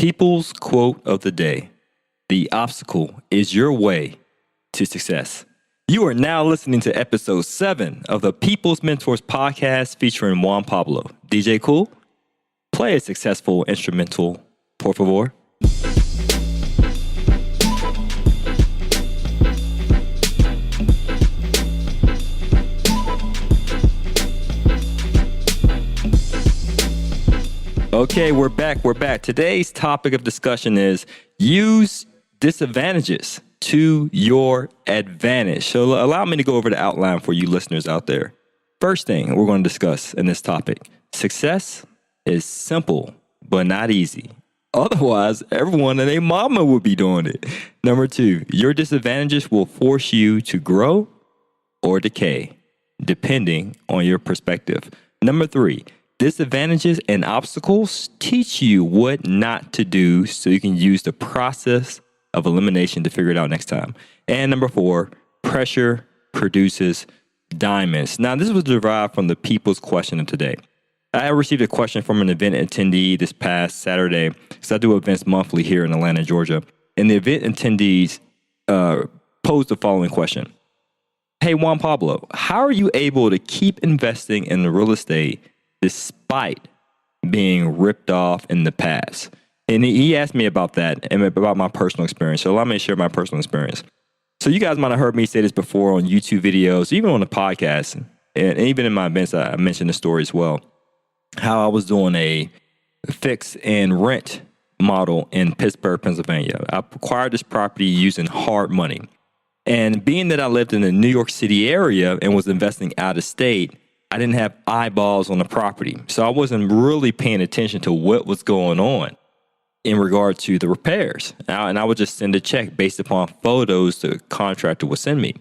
People's quote of the day: the obstacle is your way to success. You are now listening to episode 7 of the People's Mentors podcast featuring Juan Pablo. DJ Cool, play a successful instrumental, por favor. Okay, we're back. Today's topic of discussion is use disadvantages to your advantage. So allow me to go over the outline for you listeners out there. First thing we're going to discuss in this topic: success is simple, but not easy. Otherwise, everyone and their mama would be doing it. Number 2, your disadvantages will force you to grow or decay, depending on your perspective. Number 3, disadvantages and obstacles teach you what not to do so you can use the process of elimination to figure it out next time. And number 4, pressure produces diamonds. Now, this was derived from the people's question of today. I received a question from an event attendee this past Saturday, because I do events monthly here in Atlanta, Georgia. And the event attendees posed the following question. Hey, Juan Pablo, how are you able to keep investing in the real estate despite being ripped off in the past? And he asked me about that and about my personal experience. So allow me to share my personal experience. So you guys might have heard me say this before on YouTube videos, even on the podcast, and even in my events, I mentioned the story as well. How I was doing a fix and rent model in Pittsburgh, Pennsylvania. I acquired this property using hard money. And being that I lived in the New York City area and was investing out of state, I didn't have eyeballs on the property. So I wasn't really paying attention to what was going on in regard to the repairs. And I would just send a check based upon photos the contractor would send me.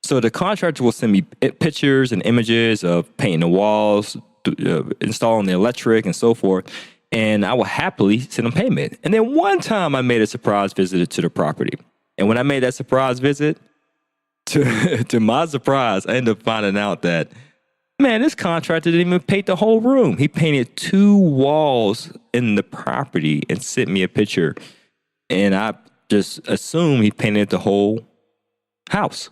So the contractor will send me pictures and images of painting the walls, installing the electric and so forth. And I will happily send them payment. And then one time I made a surprise visit to the property. And when I made that surprise visit, to my surprise, I ended up finding out that, man, this contractor didn't even paint the whole room. He painted 2 walls in the property and sent me a picture. And I just assumed he painted the whole house.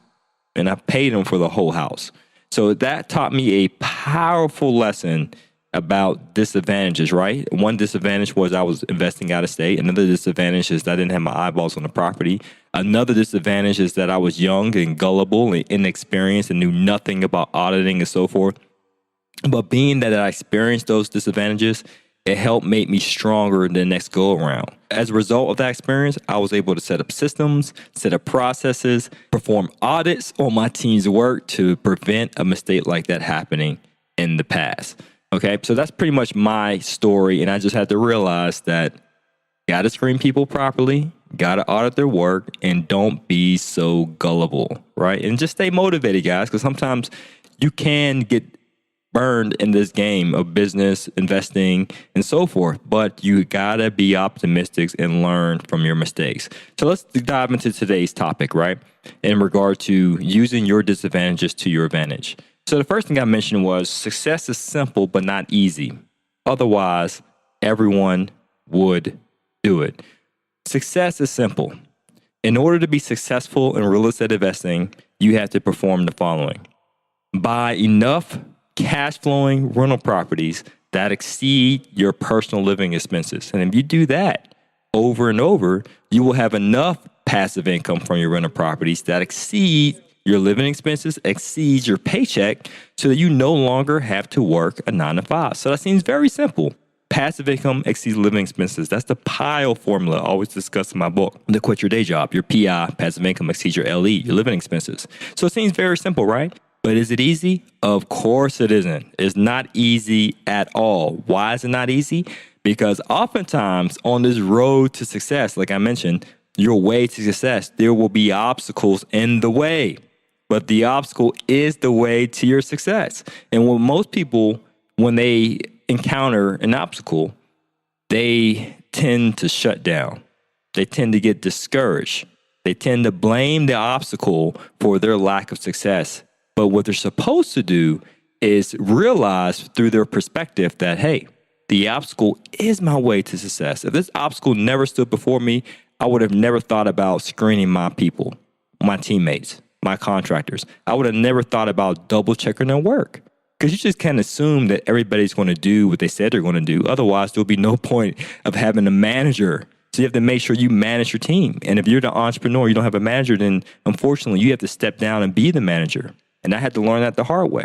And I paid him for the whole house. So that taught me a powerful lesson about disadvantages, right? One disadvantage was I was investing out of state. Another disadvantage is that I didn't have my eyeballs on the property. Another disadvantage is that I was young and gullible and inexperienced and knew nothing about auditing and so forth. But being that I experienced those disadvantages, it helped make me stronger the next go around. As a result of that experience, I was able to set up systems, set up processes, perform audits on my team's work to prevent a mistake like that happening in the past. Okay, so that's pretty much my story. And I just had to realize that got to screen people properly, got to audit their work, and don't be so gullible, right? And just stay motivated, guys, because sometimes you can get burned in this game of business, investing, and so forth. But you gotta be optimistic and learn from your mistakes. So let's dive into today's topic, right? In regard to using your disadvantages to your advantage. So the first thing I mentioned was success is simple, but not easy. Otherwise, everyone would do it. Success is simple. In order to be successful in real estate investing, you have to perform the following. Buy enough cash flowing rental properties that exceed your personal living expenses. And if you do that over and over, you will have enough passive income from your rental properties that exceed your living expenses, exceeds your paycheck, so that you no longer have to work a 9 to 5. So that seems very simple. Passive income exceeds living expenses. That's the PILE formula I always discuss in my book, To Quit Your Day Job. Your PI, passive income, exceeds your LE, your living expenses. So it seems very simple, right? But is it easy? Of course it isn't. It's not easy at all. Why is it not easy? Because oftentimes on this road to success, like I mentioned, your way to success, there will be obstacles in the way. But the obstacle is the way to your success. And when most people, when they encounter an obstacle, they tend to shut down. They tend to get discouraged. They tend to blame the obstacle for their lack of success. But what they're supposed to do is realize through their perspective that, hey, the obstacle is my way to success. If this obstacle never stood before me, I would have never thought about screening my people, my teammates, my contractors. I would have never thought about double checking their work. Because you just can't assume that everybody's going to do what they said they're going to do. Otherwise, there'll be no point of having a manager. So you have to make sure you manage your team. And if you're the entrepreneur, you don't have a manager, then unfortunately, you have to step down and be the manager. And I had to learn that the hard way.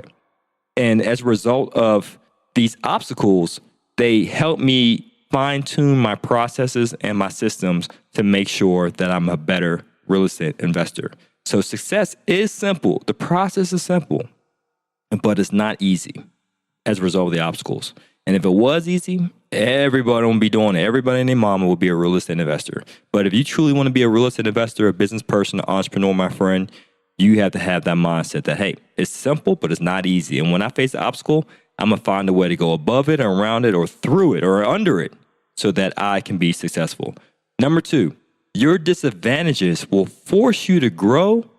And as a result of these obstacles, they help me fine-tune my processes and my systems to make sure that I'm a better real estate investor. So success is simple. The process is simple, but it's not easy as a result of the obstacles. And if it was easy, everybody would be doing it. Everybody and their mama would be a real estate investor. But if you truly want to be a real estate investor, a business person, an entrepreneur, my friend, you have to have that mindset that, hey, it's simple, but it's not easy. And when I face an obstacle, I'm going to find a way to go above it, around it, or through it, or under it so that I can be successful. Number 2, your disadvantages will force you to grow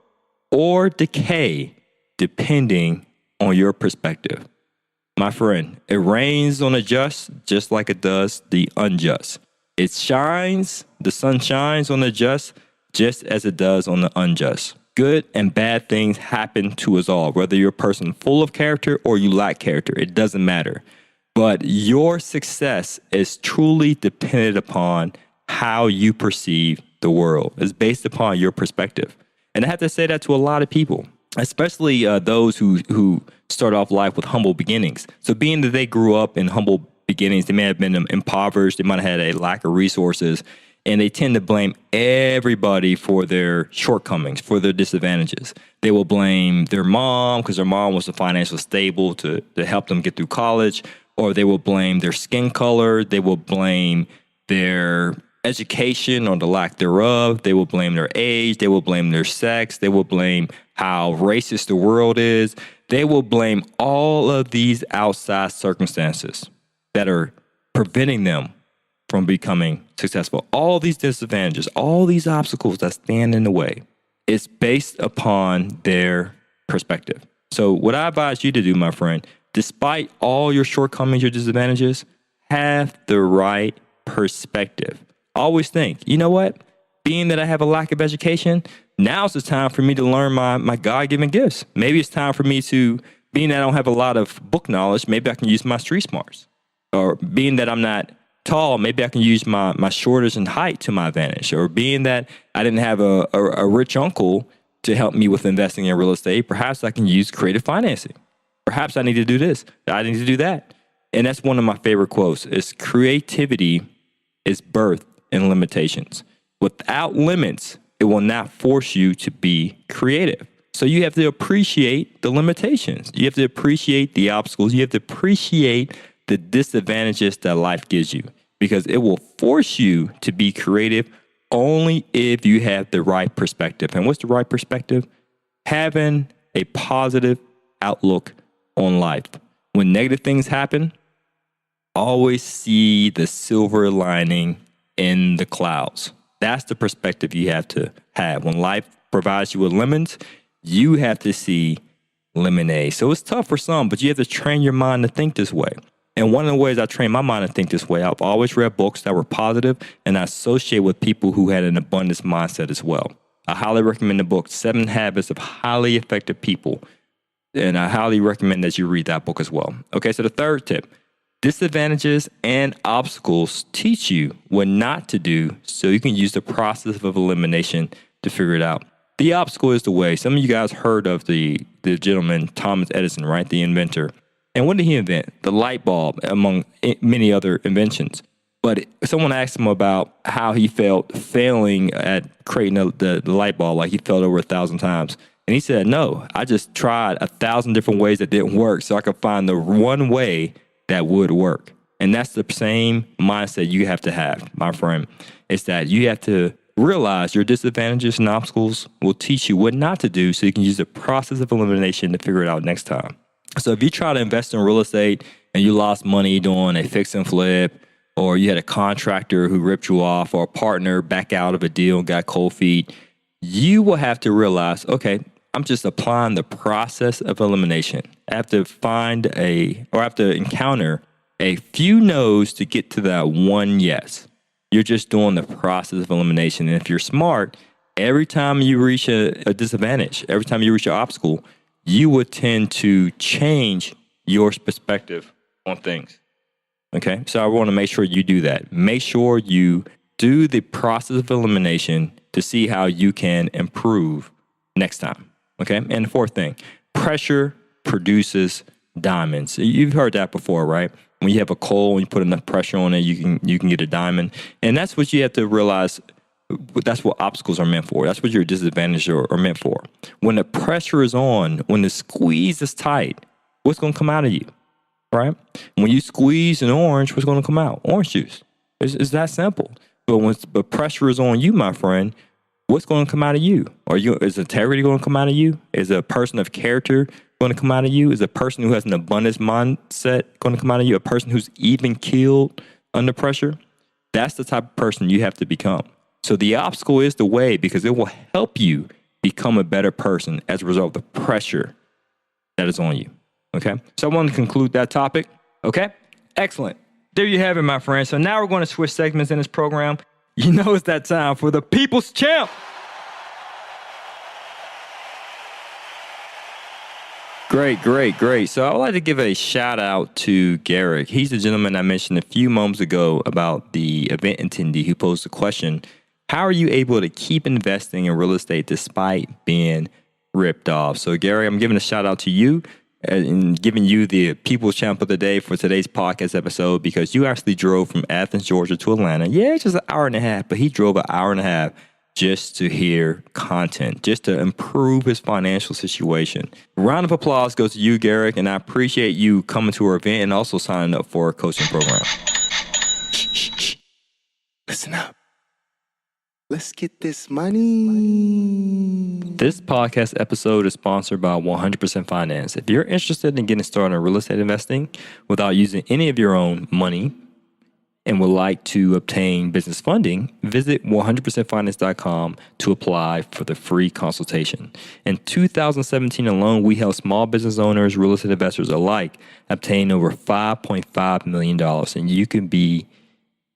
or decay depending on your perspective. My friend, it rains on the just like it does the unjust. The sun shines on the just as it does on the unjust. Good and bad things happen to us all, whether you're a person full of character or you lack character. It doesn't matter. But your success is truly dependent upon how you perceive the world. It's based upon your perspective. And I have to say that to a lot of people, especially those who start off life with humble beginnings. So being that they grew up in humble beginnings, they may have been impoverished, they might have had a lack of resources, and they tend to blame everybody for their shortcomings, for their disadvantages. They will blame their mom because their mom was financially stable to help them get through college, or they will blame their skin color. They will blame their education or the lack thereof. They will blame their age. They will blame their sex. They will blame how racist the world is. They will blame all of these outside circumstances that are preventing them from becoming successful. All these disadvantages, all these obstacles that stand in the way, it's based upon their perspective. So what I advise you to do, my friend, despite all your shortcomings, your disadvantages, have the right perspective. Always think, you know what? Being that I have a lack of education, now's the time for me to learn my God-given gifts. Maybe it's time for me to, being that I don't have a lot of book knowledge, maybe I can use my street smarts. Or being that I'm not tall, maybe I can use my shoulders and height to my advantage. Or being that I didn't have a rich uncle to help me with investing in real estate, perhaps I can use creative financing. Perhaps I need to do this. I need to do that. And that's one of my favorite quotes is creativity is birth in limitations. Without limits, it will not force you to be creative. So you have to appreciate the limitations. You have to appreciate the obstacles. You have to appreciate the disadvantages that life gives you, because it will force you to be creative only if you have the right perspective. And what's the right perspective? Having a positive outlook on life. When negative things happen, always see the silver lining in the clouds. That's the perspective you have to have. When life provides you with lemons, you have to see lemonade. So it's tough for some, but you have to train your mind to think this way. And one of the ways I train my mind to think this way, I've always read books that were positive, and I associate with people who had an abundance mindset as well. I highly recommend the book, 7 Habits of Highly Effective People. And I highly recommend that you read that book as well. Okay, so the third tip, disadvantages and obstacles teach you what not to do so you can use the process of elimination to figure it out. The obstacle is the way. Some of you guys heard of the gentleman, Thomas Edison, right? The inventor. And what did he invent? The light bulb, among many other inventions. But someone asked him about how he felt failing at creating the light bulb, like he failed over 1,000 times. And he said, no, I just tried 1,000 different ways that didn't work so I could find the one way that would work. And that's the same mindset you have to have, my friend. It's that you have to realize your disadvantages and obstacles will teach you what not to do so you can use the process of elimination to figure it out next time. So if you try to invest in real estate and you lost money doing a fix and flip, or you had a contractor who ripped you off, or a partner back out of a deal and got cold feet, you will have to realize, okay, I'm just applying the process of elimination. I have to encounter a few no's to get to that one yes. You're just doing the process of elimination. And if you're smart, every time you reach a disadvantage, every time you reach an obstacle, you would tend to change your perspective on things. Okay, so I want to make sure you do that. Make sure you do the process of elimination to see how you can improve next time. Okay, and the fourth thing, pressure produces diamonds. You've heard that before, right? When you have a coal and you put enough pressure on it, you can get a diamond. And that's what you have to realize. That's what obstacles are meant for. That's what your disadvantages are meant for. When the pressure is on, when the squeeze is tight, what's going to come out of you, right? When you squeeze an orange, what's going to come out? Orange juice. It's that simple. But when the pressure is on you, my friend, what's going to come out of you? Is integrity going to come out of you? Is a person of character going to come out of you? Is a person who has an abundance mindset going to come out of you? A person who's even killed under pressure? That's the type of person you have to become. So the obstacle is the way, because it will help you become a better person as a result of the pressure that is on you. Okay. So I want to conclude that topic. Okay. Excellent. There you have it, my friend. So now we're going to switch segments in this program. You know, it's that time for the People's Champ. Great. So I would like to give a shout out to Garrick. He's the gentleman I mentioned a few moments ago about the event attendee who posed the question, how are you able to keep investing in real estate despite being ripped off? So Gary, I'm giving a shout out to you and giving you the People's Champ of the Day for today's podcast episode, because you actually drove from Athens, Georgia to Atlanta. Yeah, just an hour and a half, but he drove an hour and a half just to hear content, just to improve his financial situation. Round of applause goes to you, Garrick, and I appreciate you coming to our event and also signing up for our coaching program. Shh. Listen up. Let's get this money. This podcast episode is sponsored by 100% Finance. If you're interested in getting started in real estate investing without using any of your own money and would like to obtain business funding, visit 100percentfinance.com to apply for the free consultation. In 2017 alone, we helped small business owners, real estate investors alike obtain over $5.5 million, and you can be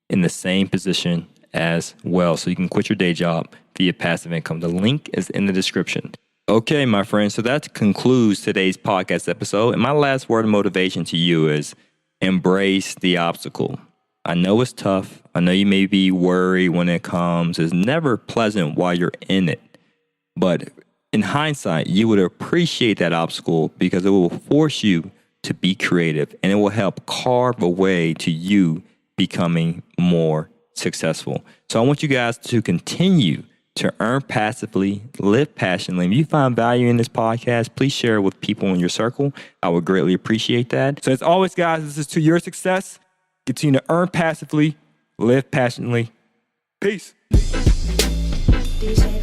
in the same position as well. So you can quit your day job via passive income. The link is in the description. Okay, my friends, so that concludes today's podcast episode. And my last word of motivation to you is embrace the obstacle. I know it's tough. I know you may be worried when it comes. It's never pleasant while you're in it. But in hindsight, you would appreciate that obstacle because it will force you to be creative, and it will help carve a way to you becoming more successful. So I want you guys to continue to earn passively, live passionately. If you find value in this podcast, please share it with people in your circle. I would greatly appreciate that. So as always, guys, this is to your success. Continue to earn passively, live passionately. Peace. DJ.